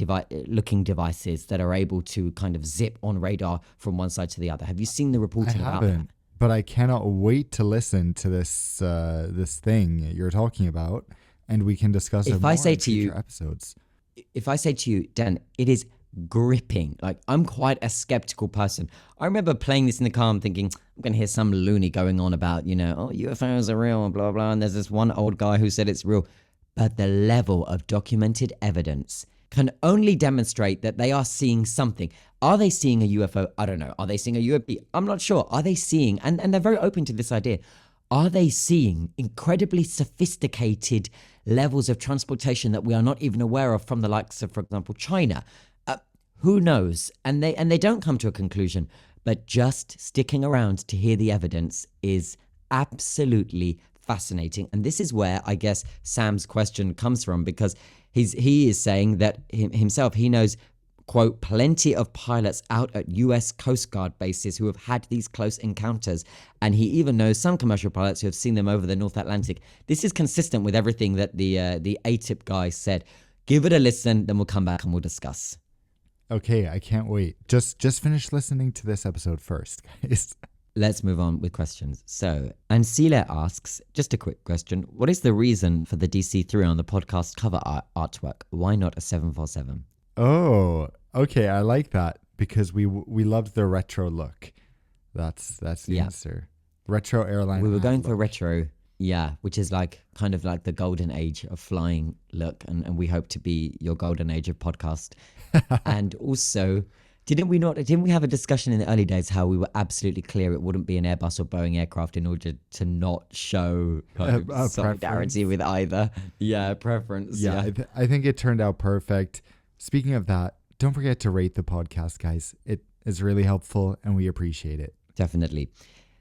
Speaker 2: looking devices that are able to kind of zip on radar from one side to the other? Have you seen the reporting about that?
Speaker 1: But I cannot wait to listen to this this thing you're talking about, and we can discuss it more in future episodes.
Speaker 2: If I say to you, Dan, it is gripping. Like, I'm quite a skeptical person. I remember playing this in the car and thinking, I'm going to hear some loony going on about, UFOs are real and blah, blah. And there's this one old guy who said it's real. But the level of documented evidence can only demonstrate that they are seeing something. Are they seeing a UFO? I don't know. Are they seeing a UAP? I'm not sure. Are they seeing, and they're very open to this idea, are they seeing incredibly sophisticated levels of transportation that we are not even aware of from the likes of, for example, China? Who knows? And they don't come to a conclusion, but just sticking around to hear the evidence is absolutely fascinating. And this is where I guess Sam's question comes from, because he is saying that himself, he knows, quote, plenty of pilots out at US Coast Guard bases who have had these close encounters. And he even knows some commercial pilots who have seen them over the North Atlantic. This is consistent with everything that the Atip guy said. Give it a listen, then we'll come back and we'll discuss.
Speaker 1: Okay, I can't wait. Just finish listening to this episode first, guys.
Speaker 2: Let's move on with questions. So, Ansile asks, just a quick question. What is the reason for the DC-3 on the podcast cover artwork? Why not a 747?
Speaker 1: Oh, okay. I like that because we loved the retro look. That's the answer. Retro airline.
Speaker 2: We were going for retro, which is kind of like the golden age of flying look. And we hope to be your golden age of podcast. And also, didn't we have a discussion in the early days how we were absolutely clear it wouldn't be an Airbus or Boeing aircraft in order to not show solidarity with either? Yeah, preference.
Speaker 1: Yeah. I think it turned out perfect. Speaking of that, don't forget to rate the podcast, guys. It is really helpful and we appreciate it.
Speaker 2: Definitely.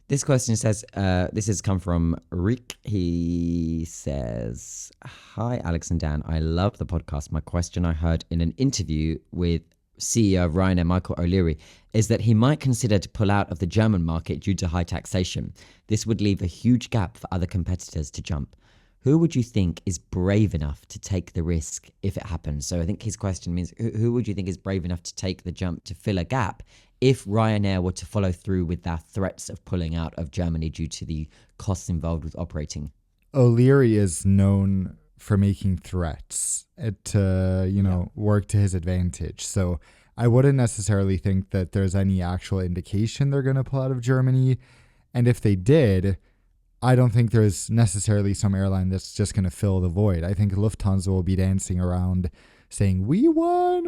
Speaker 2: This question says, this has come from Rick. He says, hi, Alex and Dan. I love the podcast. My question I heard in an interview with CEO of Ryanair, Michael O'Leary, is that he might consider to pull out of the German market due to high taxation. This would leave a huge gap for other competitors to jump. Who would you think is brave enough to take the risk if it happens? So I think his question means, who would you think is brave enough to take the jump to fill a gap if Ryanair were to follow through with their threats of pulling out of Germany due to the costs involved with operating?
Speaker 1: O'Leary is known for making threats to, work to his advantage. So I wouldn't necessarily think that there's any actual indication they're going to pull out of Germany. And if they did, I don't think there's necessarily some airline that's just going to fill the void. I think Lufthansa will be dancing around saying, we won,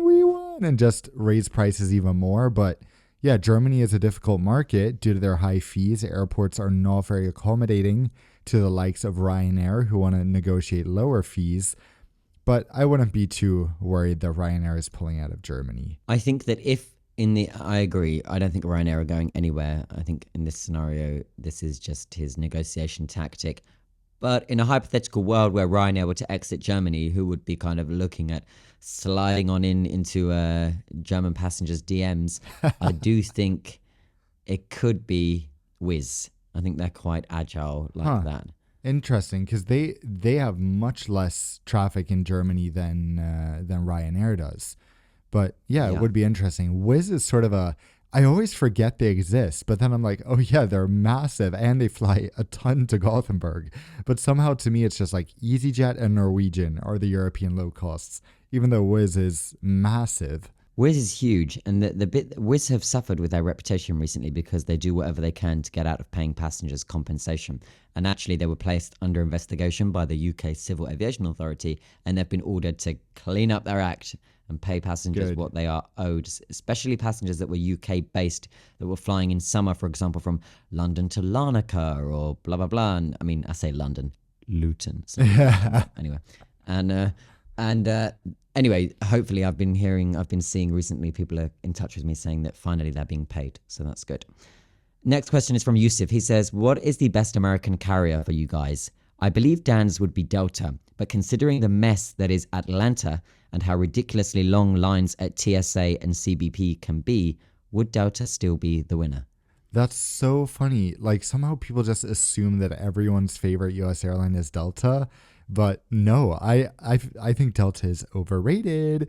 Speaker 1: and just raise prices even more. But yeah, Germany is a difficult market due to their high fees. Airports are not very accommodating to the likes of Ryanair, who want to negotiate lower fees. But I wouldn't be too worried that Ryanair is pulling out of Germany.
Speaker 2: I think that I agree. I don't think Ryanair are going anywhere. I think in this scenario, this is just his negotiation tactic. But in a hypothetical world where Ryanair were to exit Germany, who would be kind of looking at sliding on into German passengers' DMs, I do think it could be Wizz. I think they're quite agile like that.
Speaker 1: Interesting, because they have much less traffic in Germany than Ryanair does. But yeah, it would be interesting. Wizz is sort of I always forget they exist, but then I'm like, oh yeah, they're massive and they fly a ton to Gothenburg. But somehow to me, it's just like EasyJet and Norwegian are the European low costs, even though Wizz is massive.
Speaker 2: Wizz is huge, and Wizz have suffered with their reputation recently because they do whatever they can to get out of paying passengers compensation. And actually, they were placed under investigation by the UK Civil Aviation Authority, and they've been ordered to clean up their act and pay passengers what they are owed, especially passengers that were UK-based, that were flying in summer, for example, from London to Larnaca or blah, blah, blah. And I mean, I say London, Luton. So anyway. And And anyway, hopefully I've been seeing recently people are in touch with me saying that finally they're being paid. So that's good. Next question is from Yusuf. He says, what is the best American carrier for you guys? I believe Dan's would be Delta, but considering the mess that is Atlanta and how ridiculously long lines at TSA and CBP can be, would Delta still be the winner?
Speaker 1: That's so funny. Like somehow people just assume that everyone's favorite US airline is Delta, but no, I think Delta is overrated.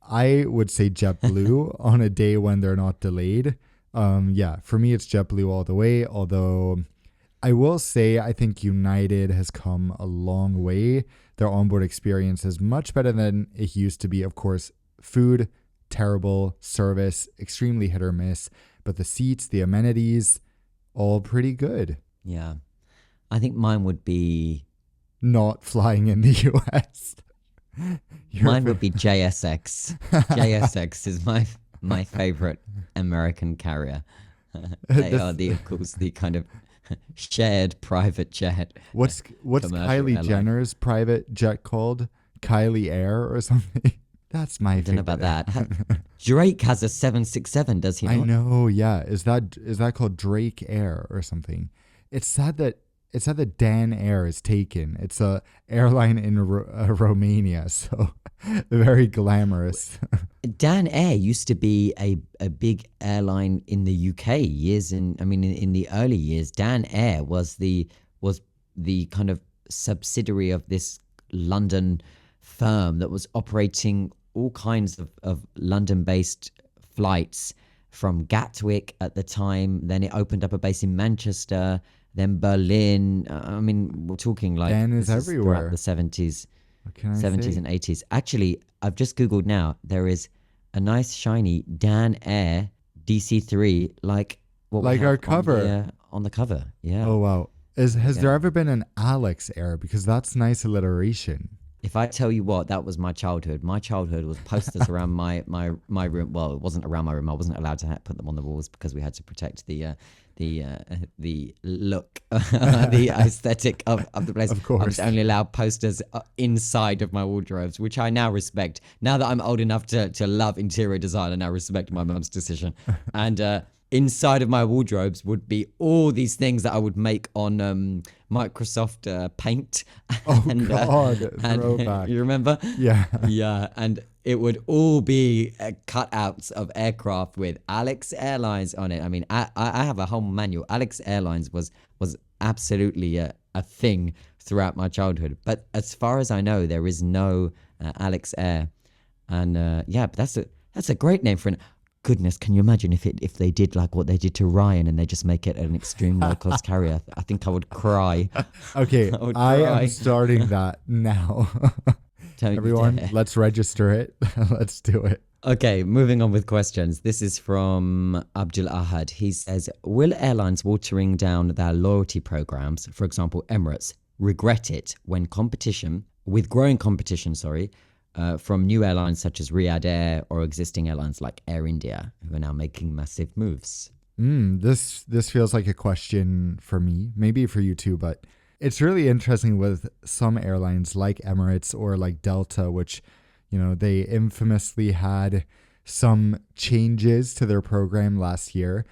Speaker 1: I would say JetBlue on a day when they're not delayed. Yeah, for me it's JetBlue all the way, although I will say I think United has come a long way. Their onboard experience is much better than it used to be. Of course, food, terrible, service, extremely hit or miss, but the seats, the amenities, all pretty good.
Speaker 2: Yeah. I think mine would be...
Speaker 1: not flying in the US.
Speaker 2: Mine would be JSX. JSX is my favorite American carrier. They are of course, the kind of shared private jet.
Speaker 1: What's Kylie
Speaker 2: airline.
Speaker 1: Jenner's private jet called? Kylie Air or something? That's my favorite.
Speaker 2: I don't know about that. Drake has a 767, does he not?
Speaker 1: I know, yeah. Is that called Drake Air or something? It's sad that Dan Air is taken. It's a airline in Romania, so very glamorous.
Speaker 2: Dan Air used to be a big airline in the UK in the early years. Dan Air was the kind of subsidiary of this London firm that was operating all kinds of London-based flights from Gatwick at the time. Then it opened up a base in Manchester, then Berlin. We're talking like
Speaker 1: Dan is everywhere.
Speaker 2: Throughout the 70s,
Speaker 1: say?
Speaker 2: and 80s. Actually, I've just Googled now. There is a nice shiny Dan Air DC3, like what we
Speaker 1: like
Speaker 2: have
Speaker 1: our cover.
Speaker 2: on the cover. Yeah.
Speaker 1: Oh wow. Has there ever been an Alex Air? Because that's nice alliteration.
Speaker 2: If I tell you what, that was my childhood. My childhood was posters around my room. Well, it wasn't around my room. I wasn't allowed to put them on the walls because we had to protect the look, the aesthetic of the place.
Speaker 1: Of course.
Speaker 2: I was only allowed posters inside of my wardrobes, which I now respect. Now that I'm old enough to love interior design, I now respect my mum's decision. And inside of my wardrobes would be all these things that I would make on Microsoft Paint.
Speaker 1: Oh, God, throwback.
Speaker 2: You remember?
Speaker 1: Yeah.
Speaker 2: Yeah, and it would all be cutouts of aircraft with Alex Airlines on it. I mean, I have a whole manual. Alex Airlines was absolutely a thing throughout my childhood. But as far as I know, there is no Alex Air. And but that's a great name for an... Goodness, can you imagine if they did like what they did to Ryan and they just make it an extreme low-cost carrier? I think I would cry.
Speaker 1: Okay, I am starting that now. Everyone, let's register it. Let's do it.
Speaker 2: Okay, moving on with questions. This is from Abdul Ahad. He says, will airlines watering down their loyalty programs, for example, Emirates, regret it when growing competition, from new airlines such as Riyadh Air or existing airlines like Air India, who are now making massive moves?
Speaker 1: This feels like a question for me, maybe for you too, but it's really interesting with some airlines like Emirates or like Delta, which, they infamously had some changes to their program last year.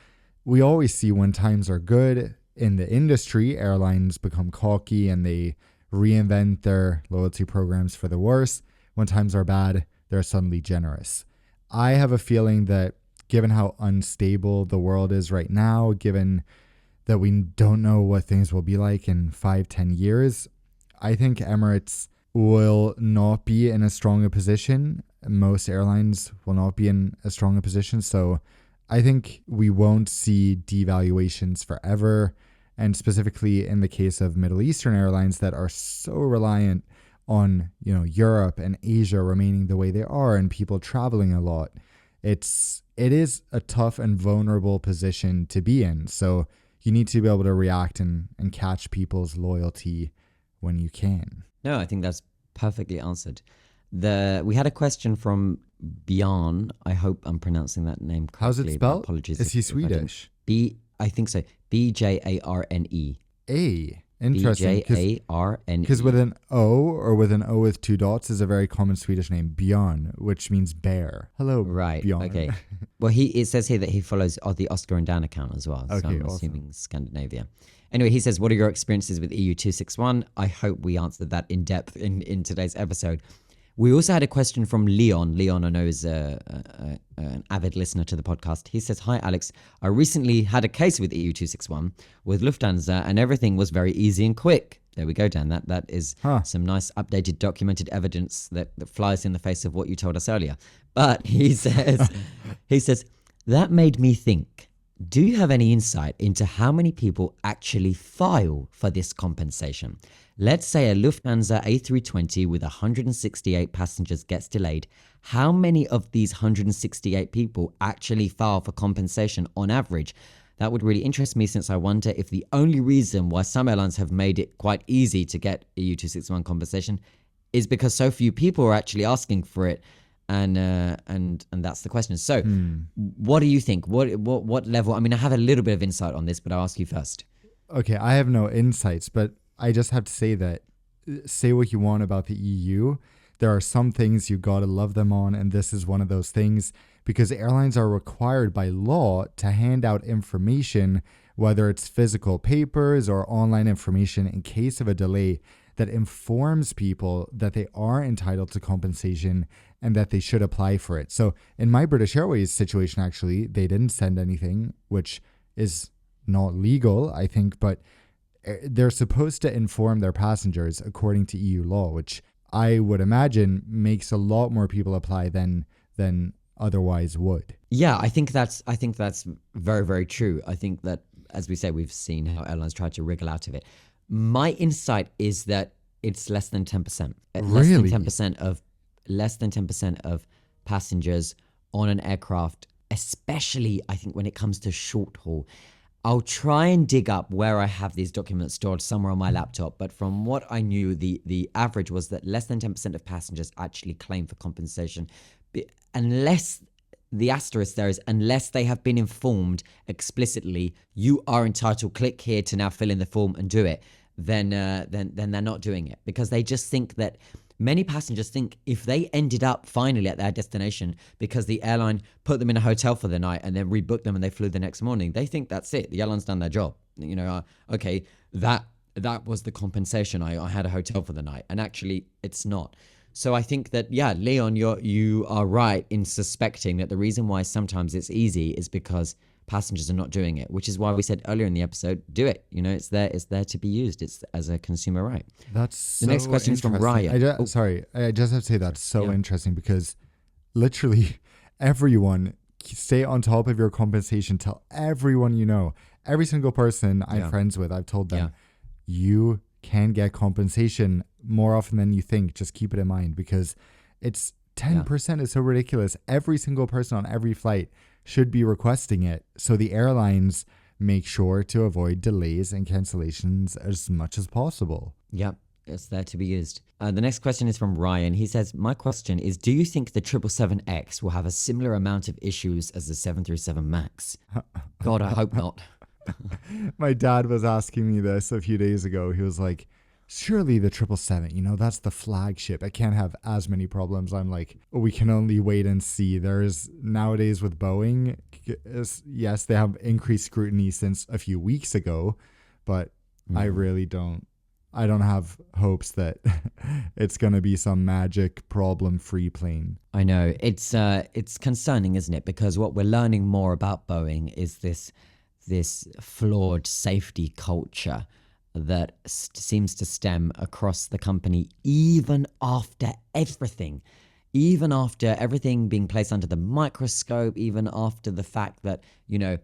Speaker 1: We always see when times are good in the industry, airlines become cocky and they reinvent their loyalty programs for the worse. When times are bad, they're suddenly generous. I have a feeling that given how unstable the world is right now, given that we don't know what things will be like in 5-10 years, I think Emirates will not be in as strong a position. Most airlines will not be in as strong a position. So I think we won't see devaluations forever. And specifically in the case of Middle Eastern airlines that are so reliant on Europe and Asia remaining the way they are and people traveling a lot, it is a tough and vulnerable position to be in. So you need to be able to react and catch people's loyalty when you can.
Speaker 2: No, I think that's perfectly answered. We had a question from Bjarn. I hope I'm pronouncing that name correctly.
Speaker 1: How's it spelled?
Speaker 2: Apologies.
Speaker 1: Is he Swedish?
Speaker 2: I think so. Bjarne.
Speaker 1: A. Interesting.
Speaker 2: Bjarne.
Speaker 1: Because with an O or with an O with two dots is a very common Swedish name, Björn, which means bear. Hello,
Speaker 2: Right.
Speaker 1: Björn.
Speaker 2: Okay. Well, it says here that he follows the Oscar and Dan account as well. So
Speaker 1: Okay,
Speaker 2: I'm
Speaker 1: awesome.
Speaker 2: assuming Scandinavia. Anyway, he says, what are your experiences with EU261? I hope we answered that in depth in today's episode. We also had a question from Leon. Leon, I know, is an avid listener to the podcast. He says, hi, Alex. I recently had a case with EU261 with Lufthansa, and everything was very easy and quick. There we go, Dan. That is some nice updated documented evidence that flies in the face of what you told us earlier. But he says, that made me think, do you have any insight into how many people actually file for this compensation? Let's say a Lufthansa A320 with 168 passengers gets delayed. How many of these 168 people actually file for compensation on average? That would really interest me, since I wonder if the only reason why some airlines have made it quite easy to get EU261 compensation is because so few people are actually asking for it. And that's the question. So what do you think? What level? I mean, I have a little bit of insight on this, but I'll ask you first.
Speaker 1: Okay, I have no insights, but I just have to say that, say what you want about the EU, there are some things you gotta love them on, and this is one of those things, because airlines are required by law to hand out information, whether it's physical papers or online information, in case of a delay that informs people that they are entitled to compensation and that they should apply for it. So in my British Airways situation, actually, they didn't send anything, which is not legal, I think, but they're supposed to inform their passengers according to EU law, which I would imagine makes a lot more people apply than otherwise would.
Speaker 2: Yeah, I think that's very, very true. I think that, as we say, we've seen how airlines try to wriggle out of it. My insight is that it's less than 10%.
Speaker 1: Really?
Speaker 2: Less than 10% of passengers on an aircraft, especially I think when it comes to short haul. I'll try and dig up where I have these documents stored somewhere on my laptop, but from what I knew, the average was that less than 10% of passengers actually claim for compensation, unless the asterisk there is unless they have been informed explicitly, you are entitled, click here to now fill in the form and do it, then they're not doing it, because they just think that many passengers think if they ended up finally at their destination because the airline put them in a hotel for the night and then rebooked them and they flew the next morning, they think that's it. The airline's done their job. You know, okay, that was the compensation. I had a hotel for the night, and actually it's not. So I think that, yeah, Leon, you are right in suspecting that the reason why sometimes it's easy is because passengers are not doing it, which is why we said earlier in the episode, do it. You know, it's there to be used. It's as a consumer right.
Speaker 1: That's
Speaker 2: the next question is from Ryan.
Speaker 1: I just have to say that's so interesting, because literally everyone, stay on top of your compensation. Tell everyone you know, every single person I'm friends with, I've told them, you can get compensation more often than you think. Just keep it in mind, because it's 10% is so ridiculous. Every single person on every flight should be requesting it, so the airlines make sure to avoid delays and cancellations as much as possible.
Speaker 2: Yep, it's there to be used. The next question is from Ryan. He says, my question is, do you think the 777X will have a similar amount of issues as the 737 MAX? God, I hope not.
Speaker 1: My dad was asking me this a few days ago. He was like, surely the 777, you know, that's the flagship. It can't have as many problems. I'm like, we can only wait and see. There's nowadays with Boeing, yes, they have increased scrutiny since a few weeks ago, but I really don't have hopes that it's going to be some magic problem-free plane.
Speaker 2: I know. It's concerning, isn't it? Because what we're learning more about Boeing is this flawed safety culture that seems to stem across the company, even after everything being placed under the microscope, even after the fact that, you know,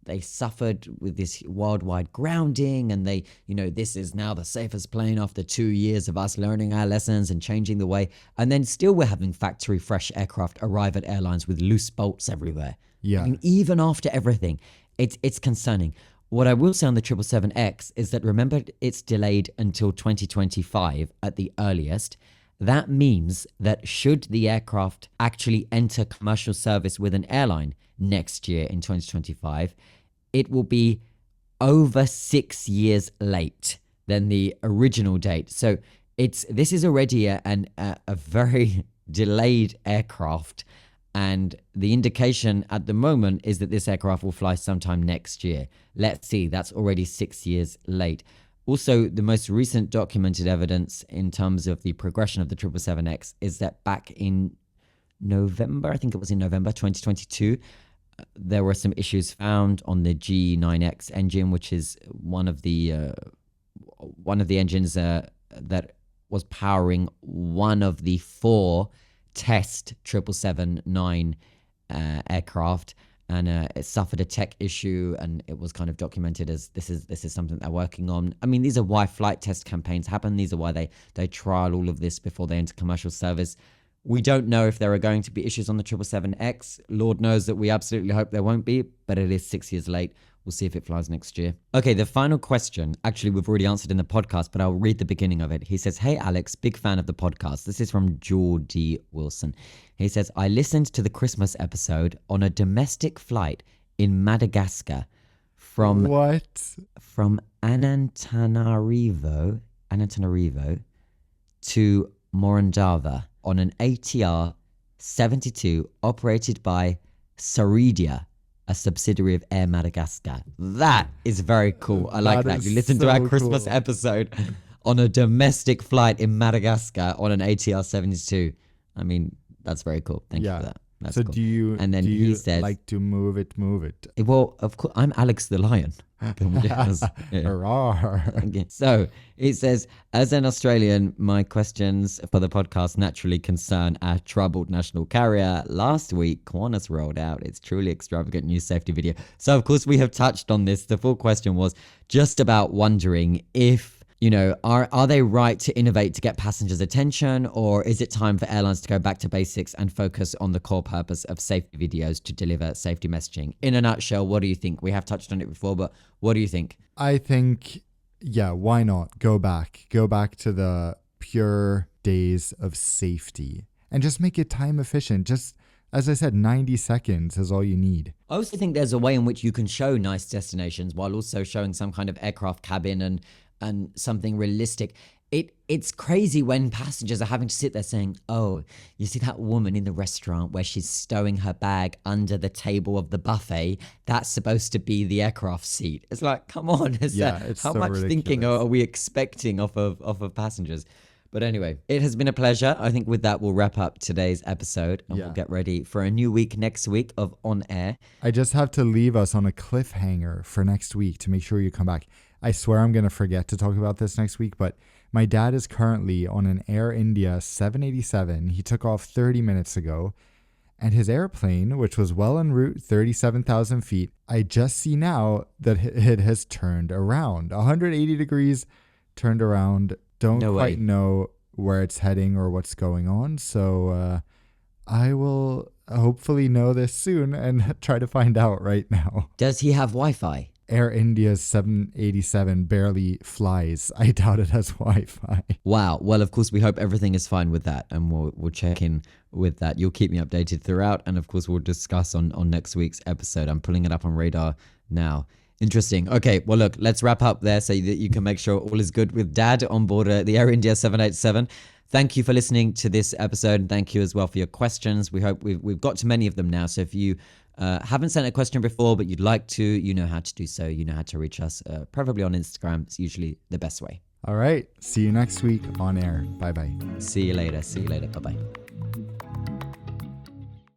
Speaker 2: they suffered with this worldwide grounding, and they, you know, this is now the safest plane after 2 years of us learning our lessons and changing the way. And then still we're having factory fresh aircraft arrive at airlines with loose bolts everywhere.
Speaker 1: Yeah.
Speaker 2: I mean, even after everything, it's concerning. What I will say on the 777X is that, remember, it's delayed until 2025 at the earliest. That means that should the aircraft actually enter commercial service with an airline next year in 2025, it will be over 6 years late. than the original date. So this is already a very delayed aircraft, and the indication at the moment is that this aircraft will fly sometime next year. Let's see, that's already 6 years late. Also, the most recent documented evidence in terms of the progression of the 777X is that back in November, I think it was in November 2022, there were some issues found on the G9X engine, which is one of the engines that was powering one of the 4 test 777-9 aircraft, and it suffered a tech issue, and it was kind of documented as this is something they're working on. I mean, these are why flight test campaigns happen. These are why they trial all of this before they enter commercial service. We don't know if there are going to be issues on the 777X. Lord knows that we absolutely hope there won't be, but it is 6 years late. We'll see if it flies next year. Okay, the final question, actually, we've already answered in the podcast, but I'll read the beginning of it. He says, "Hey, Alex, big fan of the podcast." This is from Geordie Wilson. He says, "I listened to the Christmas episode on a domestic flight in Madagascar from Antananarivo to Morondava on an ATR 72 operated by Saridia, a subsidiary of Air Madagascar." That is very cool. I like that. You listened to our Christmas episode on a domestic flight in Madagascar on an ATR 72. I mean, that's very cool. Thank you for that. That's
Speaker 1: so
Speaker 2: cool.
Speaker 1: And then he says, like to move it?
Speaker 2: Well, of course, I'm Alex the Lion. Yes. Okay. So it says, "As an Australian, my questions for the podcast naturally concern our troubled national carrier. Last week, Qantas rolled out its truly extravagant new safety video." So of course we have touched on this. The full question was just about wondering if, are they right to innovate to get passengers' attention, or is it time for airlines to go back to basics and focus on the core purpose of safety videos to deliver safety messaging? In a nutshell, what do you think? We have touched on it before, but what do you think?
Speaker 1: I think, why not? Go back to the pure days of safety and just make it time efficient. Just, as I said, 90 seconds is all you need.
Speaker 2: I also think there's a way in which you can show nice destinations while also showing some kind of aircraft cabin and something realistic. It's crazy when passengers are having to sit there saying, "Oh, you see that woman in the restaurant where she's stowing her bag under the table of the buffet? That's supposed to be the aircraft seat." It's like, come on. How much ridiculous thinking are we expecting off of passengers? But anyway, it has been a pleasure. I think with that, we'll wrap up today's episode and we'll get ready for a new week next week of On Air.
Speaker 1: I just have to leave us on a cliffhanger for next week to make sure you come back. I swear I'm going to forget to talk about this next week, but my dad is currently on an Air India 787. He took off 30 minutes ago, and his airplane, which was well en route 37,000 feet, I just see now that it has turned around. 180 degrees, turned around. Don't quite know where it's heading or what's going on, so I will hopefully know this soon and try to find out right now.
Speaker 2: Does he have Wi-Fi?
Speaker 1: Air India's 787 barely flies. I doubt it has Wi-Fi.
Speaker 2: Wow. Well, of course, we hope everything is fine with that, and we'll check in with that. You'll keep me updated throughout, and of course, we'll discuss on next week's episode. I'm pulling it up on radar now. Interesting. Okay, well, look, let's wrap up there so that you can make sure all is good with Dad on board the Air India 787. Thank you for listening to this episode, and thank you as well for your questions. We hope we've got to many of them now, so if you haven't sent a question before, but you'd like to, you know how to do so. You know how to reach us, preferably on Instagram. It's usually the best way.
Speaker 1: All right. See you next week on air. Bye-bye.
Speaker 2: See you later. Bye-bye.